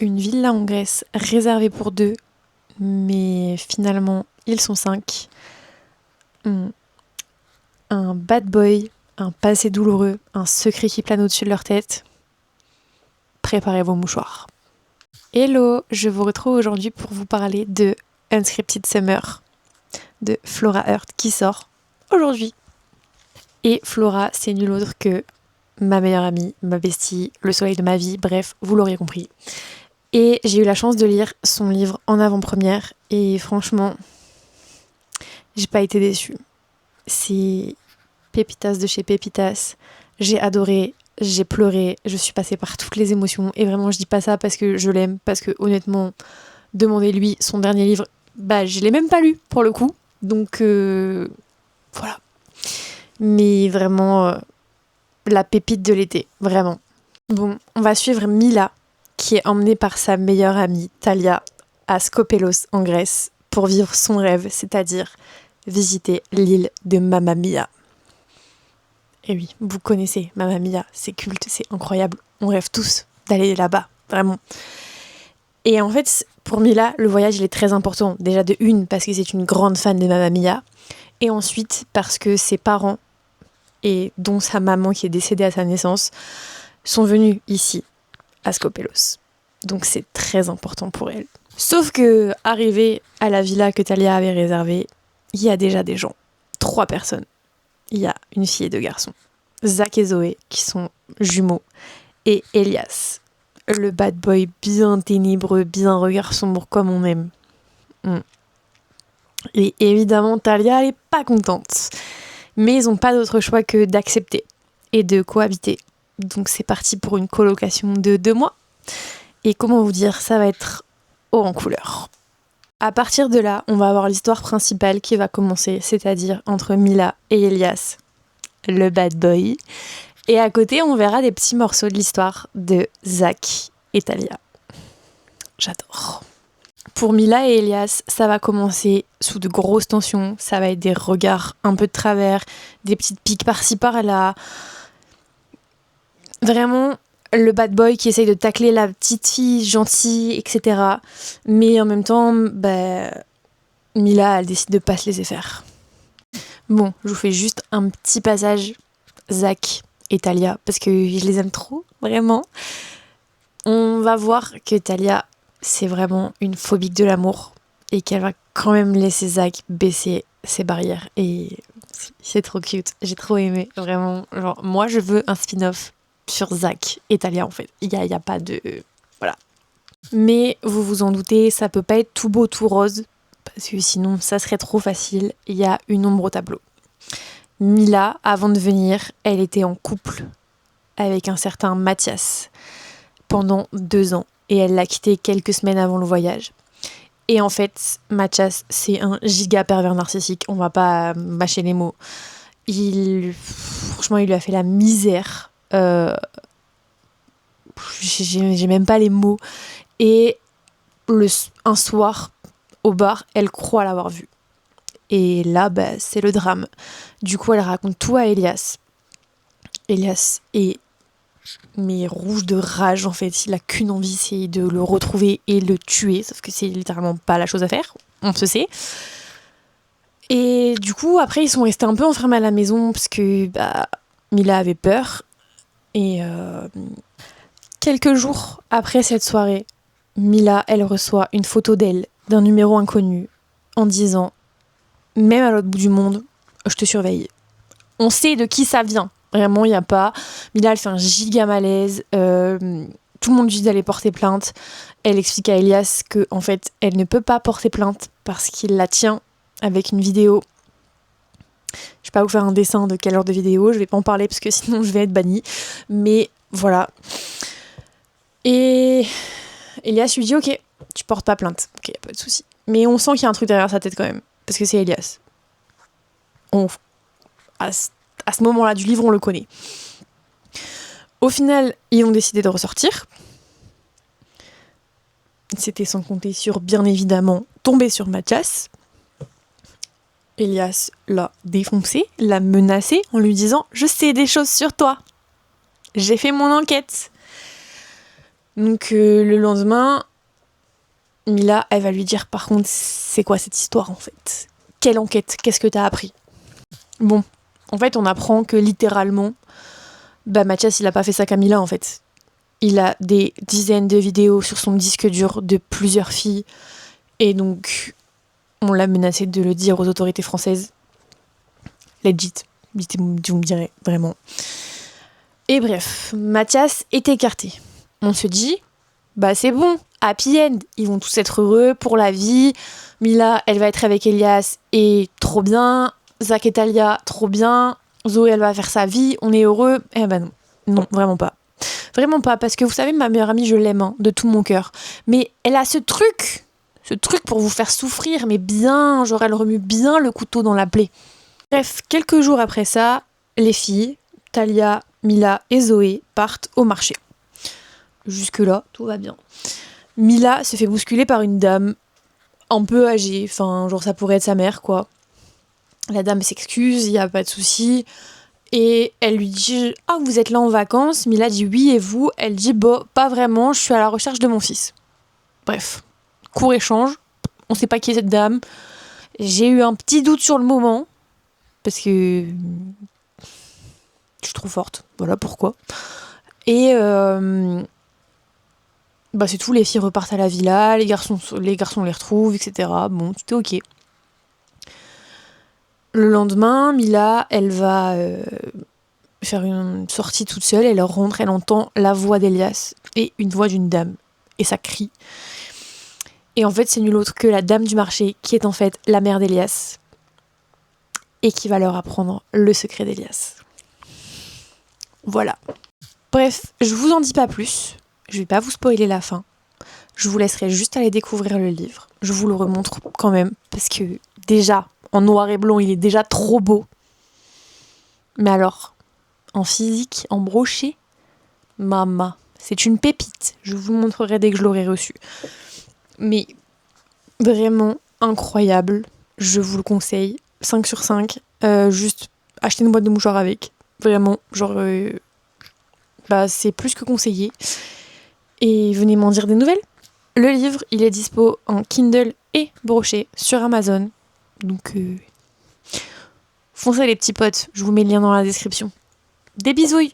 une villa en Grèce réservée pour 2, mais finalement ils sont 5. Un bad boy, un passé douloureux, un secret qui plane au-dessus de leur tête. Préparez vos mouchoirs. Hello, je vous retrouve aujourd'hui pour vous parler de Unscripted Summer de Flora Hurt qui sort aujourd'hui. Et Flora, c'est nul autre que ma meilleure amie, ma bestie, le soleil de ma vie, bref, vous l'auriez compris. Et j'ai eu la chance de lire son livre en avant-première et franchement, j'ai pas été déçue. C'est Pépitas de chez Pépitas. J'ai adoré, j'ai pleuré, je suis passée par toutes les émotions et vraiment je dis pas ça parce que je l'aime, parce que honnêtement, demandez-lui son dernier livre, je l'ai même pas lu pour le coup, donc voilà. Mais vraiment la pépite de l'été, vraiment. Bon, on va suivre Mila qui est emmenée par sa meilleure amie Thalia à Skopelos en Grèce pour vivre son rêve, c'est-à-dire visiter l'île de Mamma Mia. Et oui, vous connaissez Mamma Mia, c'est culte, c'est incroyable. On rêve tous d'aller là-bas, vraiment. Et en fait, pour Mila, le voyage il est très important. Déjà de une, parce que c'est une grande fan de Mamma Mia. Et ensuite, parce que ses parents, et dont sa maman qui est décédée à sa naissance, sont venus ici, à Skopelos. Donc c'est très important pour elle. Sauf que, arrivé à la villa que Thalia avait réservée, il y a déjà des gens. 3 personnes. Il y a une fille et 2 garçons. Zach et Zoé, qui sont jumeaux, et Elias, le bad boy bien ténébreux, bien regard sombre comme on aime. Et évidemment, Thalia, elle est pas contente. Mais ils n'ont pas d'autre choix que d'accepter et de cohabiter. Donc c'est parti pour une colocation de 2 mois. Et comment vous dire, ça va être haut en couleur. À partir de là, on va avoir l'histoire principale qui va commencer, c'est-à-dire entre Mila et Elias, le bad boy. Et à côté, on verra des petits morceaux de l'histoire de Zach et Thalia. J'adore. Pour Mila et Elias, ça va commencer sous de grosses tensions. Ça va être des regards un peu de travers, des petites piques par-ci par-là. Vraiment, le bad boy qui essaye de tacler la petite fille gentille, etc. Mais en même temps, Mila, elle décide de pas se laisser faire. Bon, je vous fais juste un petit passage Zach et Thalia, parce que je les aime trop, vraiment. On va voir que Thalia, c'est vraiment une phobique de l'amour, et qu'elle va quand même laisser Zach baisser ses barrières. Et c'est trop cute, j'ai trop aimé, vraiment. Genre, moi, je veux un spin-off sur Zach et Thalia, en fait. Il y a pas de... Voilà. Mais, vous vous en doutez, ça peut pas être tout beau, tout rose, parce que sinon, ça serait trop facile. Il y a une ombre au tableau. Mila, avant de venir, elle était en couple avec un certain Mathias pendant 2 ans. Et elle l'a quitté quelques semaines avant le voyage. Et en fait, Mathias, c'est un giga pervers narcissique. On va pas mâcher les mots. Franchement, il lui a fait la misère. J'ai même pas les mots. Et un soir, au bar, elle croit l'avoir vu. Et là, c'est le drame. Du coup, elle raconte tout à Elias. Elias est rouge de rage, en fait. Il a qu'une envie, c'est de le retrouver et le tuer. Sauf que c'est littéralement pas la chose à faire. On se sait. Et du coup, après, ils sont restés un peu enfermés à la maison parce que Mila avait peur. Et quelques jours après cette soirée, Mila, elle reçoit une photo d'elle d'un numéro inconnu en disant « Même à l'autre bout du monde, je te surveille. » On sait de qui ça vient. Vraiment, il n'y a pas. Mila, elle fait un giga malaise. Tout le monde lui dit d'aller porter plainte. Elle explique à Elias que, en fait, elle ne peut pas porter plainte parce qu'il la tient avec une vidéo. Je vais pas vous faire un dessin de quelle heure de vidéo. Je vais pas en parler parce que sinon je vais être bannie. Mais voilà. Et Elias lui dit ok, tu portes pas plainte. Ok, y a pas de souci. Mais on sent qu'il y a un truc derrière sa tête quand même. Parce que c'est Elias. À ce moment-là du livre, on le connaît. Au final, ils ont décidé de ressortir. C'était sans compter sur, bien évidemment, tomber sur Mathias. Elias l'a défoncé, l'a menacé en lui disant « Je sais des choses sur toi. J'ai fait mon enquête. » Donc le lendemain, Mila, elle va lui dire par contre, c'est quoi cette histoire en fait? Quelle enquête? Qu'est-ce que t'as appris? Bon, en fait, on apprend que littéralement, Mathias, il a pas fait ça qu'à Mila en fait. Il a des dizaines de vidéos sur son disque dur de plusieurs filles. Et donc, on l'a menacé de le dire aux autorités françaises. Legit. Vous me direz, vraiment. Et bref, Mathias est écarté. On se dit, c'est bon, happy end. Ils vont tous être heureux pour la vie. Mila, elle va être avec Elias et trop bien. Zach et Talia, trop bien. Zoé, elle va faire sa vie. On est heureux. Eh ben non. Non, vraiment pas. Vraiment pas, parce que vous savez, ma meilleure amie, je l'aime, hein, de tout mon cœur. Mais elle a ce truc pour vous faire souffrir, mais bien, genre elle remue bien le couteau dans la plaie. Bref, quelques jours après ça, les filles, Talia, Mila et Zoé, partent au marché. Jusque-là, tout va bien. Mila se fait bousculer par une dame un peu âgée, enfin, genre ça pourrait être sa mère, quoi. La dame s'excuse, il n'y a pas de souci. Et elle lui dit « Ah, vous êtes là en vacances ?» Mila dit « Oui, et vous ?» Elle dit « Bon, pas vraiment, je suis à la recherche de mon fils. » Bref, court échange, on sait pas qui est cette dame. J'ai eu un petit doute sur le moment, parce que je suis trop forte, voilà pourquoi. Et c'est tout, les filles repartent à la villa, les garçons les retrouvent, etc. Bon, tout est ok. Le lendemain, Mila, elle va faire une sortie toute seule, elle rentre, elle entend la voix d'Elias et une voix d'une dame. Et ça crie. Et en fait, c'est nul autre que la dame du marché, qui est en fait la mère d'Elias. Et qui va leur apprendre le secret d'Elias. Voilà. Bref, je vous en dis pas plus. Je vais pas vous spoiler la fin. Je vous laisserai juste aller découvrir le livre. Je vous le remontre quand même, parce que déjà, en noir et blanc, il est déjà trop beau. Mais alors, en physique, en broché, mama, c'est une pépite. Je vous le montrerai dès que je l'aurai reçu. Mais vraiment incroyable. Je vous le conseille. 5 sur 5. Juste acheter une boîte de mouchoirs avec. Vraiment, genre, c'est plus que conseillé. Et venez m'en dire des nouvelles. Le livre, il est dispo en Kindle et broché sur Amazon. Donc, foncez les petits potes. Je vous mets le lien dans la description. Des bisouilles!